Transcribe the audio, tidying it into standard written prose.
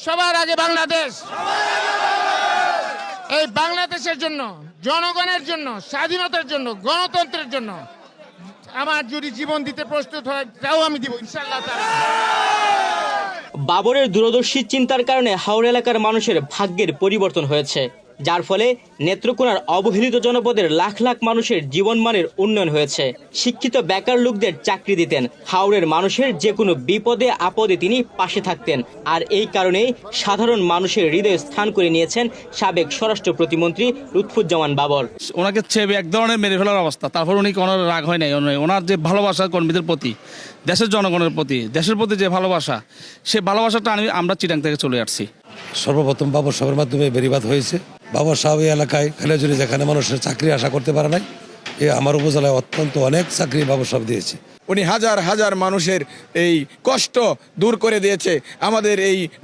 সবার আগে বাংলাদেশ। এই বাংলাদেশের জন্য, জনগণের জন্য, স্বাধীনতার জন্য, গণতন্ত্রের জন্য আমার যদি জীবন দিতে প্রস্তুত হয় তাও আমি দিব ইনশাআল্লাহ তাআলা। বাবরের দূরদর্শী চিন্তার কারণে হাওড়া এলাকার মানুষের ভাগ্যের পরিবর্তন হয়েছে, যার ফলে নেত্রকোনার অবহেলিত জনপদের লাখ লাখ মানুষের জীবনমানের উন্নয়ন হয়েছে। শিক্ষিত বেকার লোকদের চাকরি দিতেন, হাওড়ের মানুষের যে কোনো বিপদে আপদে তিনি পাশে থাকতেন। আর এই কারণেই সাধারণ মানুষের হৃদয়ে স্থান করে নিয়েছেন সাবেক স্বরাষ্ট্র প্রতিমন্ত্রী লুৎফুজ্জামান বাবর। ওনাকে ছেবে এক ধরনের মেরে ফেলার অবস্থা, তারপর উনি কোনো রাগ হয় নাই। ওনার যে ভালোবাসা কর্মীদের প্রতি, দেশের জনগণের প্রতি, দেশের প্রতি যে ভালোবাসা, সে ভালোবাসাটা আমরা চিটাং থেকে চলে আসছি। সর্বপ্রথম বাবর সাহেবের মাধ্যমে বেরিবাদ হয়েছে। বাবর সাহেব এই এলাকায় খেলেজুরি যেখানে মানুষের চাকরি আশা করতে পারে নাই, আমার উপজেলায় অত্যন্ত অনেক চাকরি বাবর সাহেব দিয়েছে। উনি হাজার হাজার মানুষের এই কষ্ট দূর করে দিয়েছে। আমাদের এই